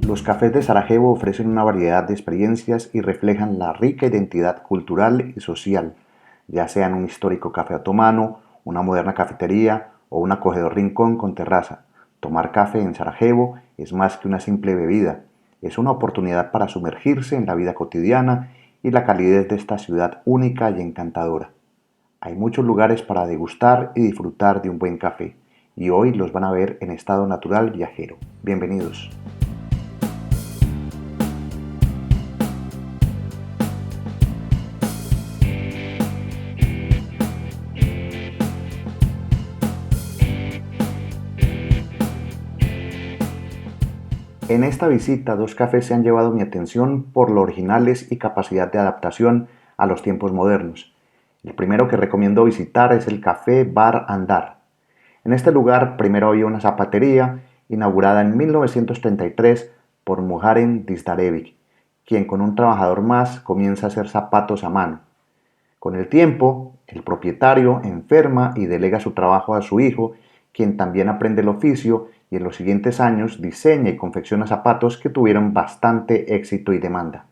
Los cafés de Sarajevo ofrecen una variedad de experiencias y reflejan la rica identidad cultural y social, ya sean un histórico café otomano, una moderna cafetería o un acogedor rincón con terraza. Tomar café en Sarajevo es más que una simple bebida, es una oportunidad para sumergirse en la vida cotidiana y la calidez de esta ciudad única y encantadora. Hay muchos lugares para degustar y disfrutar de un buen café, y hoy los van a ver en estado natural viajero. Bienvenidos. En esta visita, dos cafés se han llevado mi atención por lo originales y capacidad de adaptación a los tiempos modernos. El primero que recomiendo visitar es el Café Bar Andar. En este lugar primero había una zapatería inaugurada en 1933 por Muharrem Dizdarevic, quien con un trabajador más comienza a hacer zapatos a mano. Con el tiempo, el propietario enferma y delega su trabajo a su hijo, quien también aprende el oficio y en los siguientes años diseña y confecciona zapatos que tuvieron bastante éxito y demanda.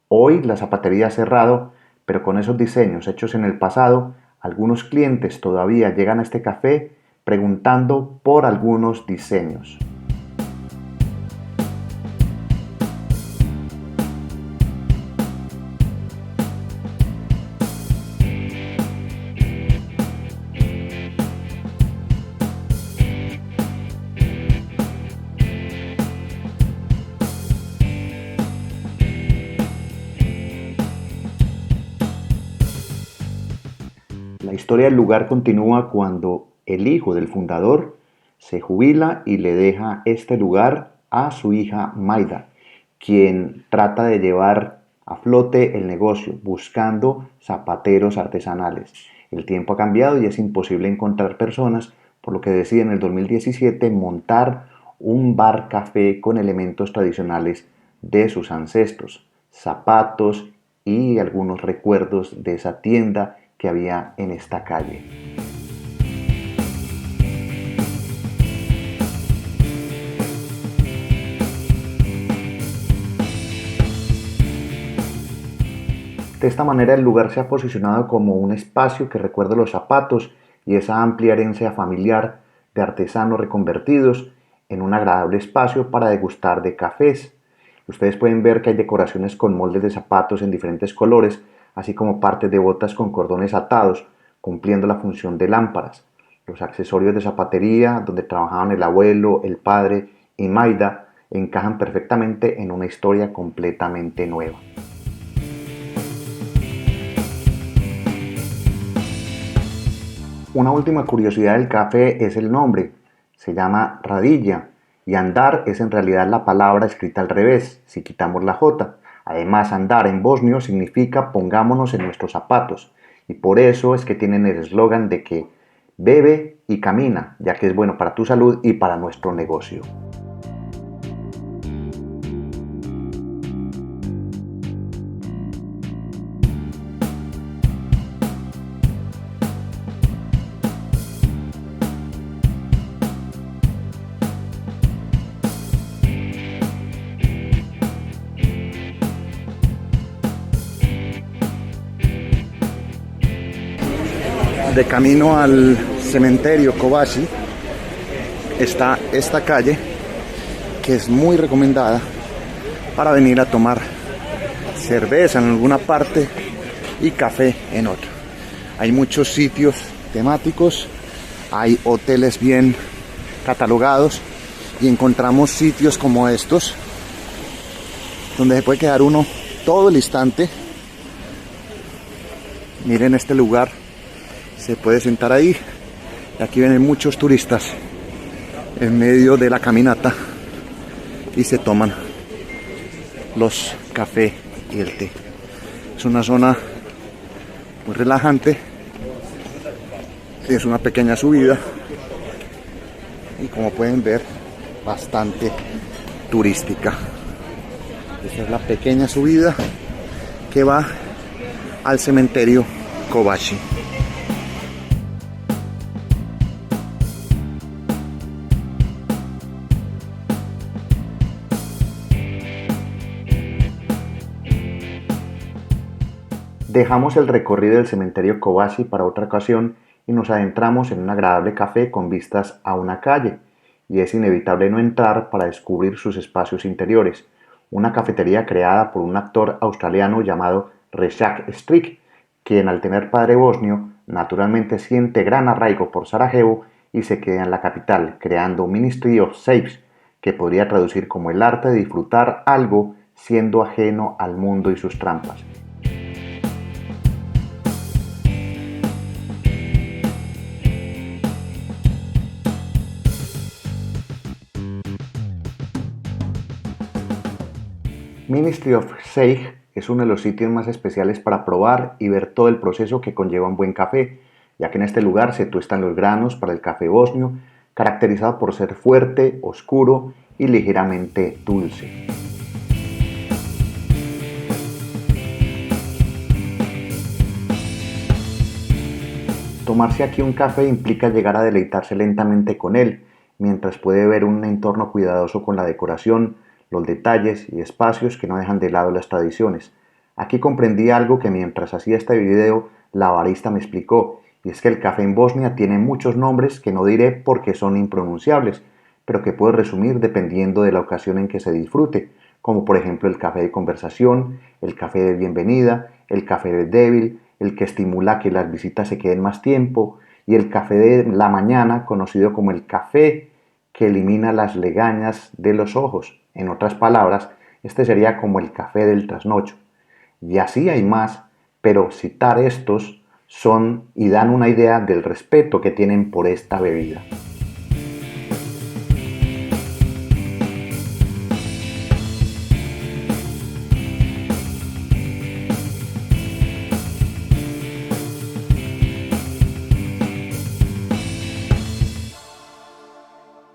Hoy la zapatería ha cerrado, pero con esos diseños hechos en el pasado, algunos clientes todavía llegan a este café preguntando por algunos diseños. La historia del lugar continúa cuando el hijo del fundador se jubila y le deja este lugar a su hija Maida, quien trata de llevar a flote el negocio buscando zapateros artesanales. El tiempo ha cambiado y es imposible encontrar personas, por lo que decide en el 2017 montar un bar café con elementos tradicionales de sus ancestros, zapatos y algunos recuerdos de esa tienda que había en esta calle. De esta manera el lugar se ha posicionado como un espacio que recuerda los zapatos y esa amplia herencia familiar de artesanos reconvertidos en un agradable espacio para degustar de cafés. Ustedes pueden ver que hay decoraciones con moldes de zapatos en diferentes colores, así como partes de botas con cordones atados, cumpliendo la función de lámparas. Los accesorios de zapatería, donde trabajaban el abuelo, el padre y Maida, encajan perfectamente en una historia completamente nueva. Una última curiosidad del café es el nombre. Se llama Radilla y andar es en realidad la palabra escrita al revés, si quitamos la J. Además, andar en bosnio significa pongámonos en nuestros zapatos, y por eso es que tienen el eslogan de que bebe y camina, ya que es bueno para tu salud y para nuestro negocio. De camino al cementerio Kobashi está esta calle que es muy recomendada para venir a tomar cerveza en alguna parte y café en otra. Hay muchos sitios temáticos, hay hoteles bien catalogados y encontramos sitios como estos donde se puede quedar uno todo el instante. Miren este lugar. Se puede sentar ahí y aquí vienen muchos turistas en medio de la caminata y se toman los café y el té. Es una zona muy relajante, es una pequeña subida y como pueden ver bastante turística. Esta es la pequeña subida que va al cementerio Kobashi. Dejamos el recorrido del cementerio Cobasi para otra ocasión y nos adentramos en un agradable café con vistas a una calle, y es inevitable no entrar para descubrir sus espacios interiores, una cafetería creada por un actor australiano llamado Reshad Strick, quien al tener padre bosnio, naturalmente siente gran arraigo por Sarajevo y se queda en la capital, creando Ministry of Saves, que podría traducir como el arte de disfrutar algo siendo ajeno al mundo y sus trampas. Ministry of Sage es uno de los sitios más especiales para probar y ver todo el proceso que conlleva un buen café, ya que en este lugar se tuestan los granos para el café bosnio, caracterizado por ser fuerte, oscuro y ligeramente dulce. Tomarse aquí un café implica llegar a deleitarse lentamente con él, mientras puede ver un entorno cuidadoso con la decoración, los detalles y espacios que no dejan de lado las tradiciones. Aquí comprendí algo que mientras hacía este video la barista me explicó, y es que el café en Bosnia tiene muchos nombres que no diré porque son impronunciables, pero que puedo resumir dependiendo de la ocasión en que se disfrute, como por ejemplo el café de conversación, el café de bienvenida, el café de débil, el que estimula que las visitas se queden más tiempo, y el café de la mañana, conocido como el café que elimina las legañas de los ojos. En otras palabras, este sería como el café del trasnocho. Y así hay más, pero citar estos son y dan una idea del respeto que tienen por esta bebida.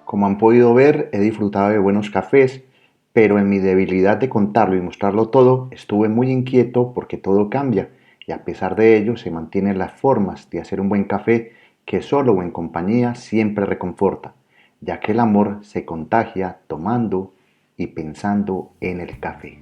Como han podido ver, he disfrutado de buenos cafés, pero en mi debilidad de contarlo y mostrarlo todo, estuve muy inquieto porque todo cambia, y a pesar de ello se mantienen las formas de hacer un buen café que solo o en compañía siempre reconforta, ya que el amor se contagia tomando y pensando en el café.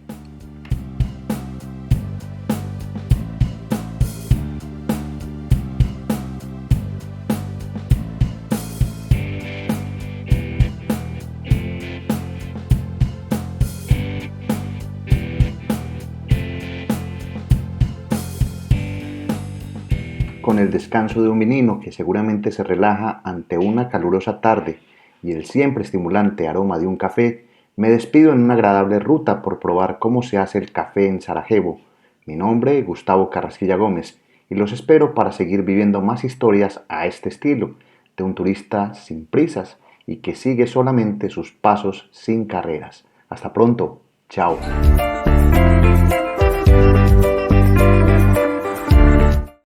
Con el descanso de un menino que seguramente se relaja ante una calurosa tarde y el siempre estimulante aroma de un café, me despido en una agradable ruta por probar cómo se hace el café en Sarajevo. Mi nombre es Gustavo Carrasquilla Gómez y los espero para seguir viviendo más historias a este estilo, de un turista sin prisas y que sigue solamente sus pasos sin carreras. Hasta pronto, chao.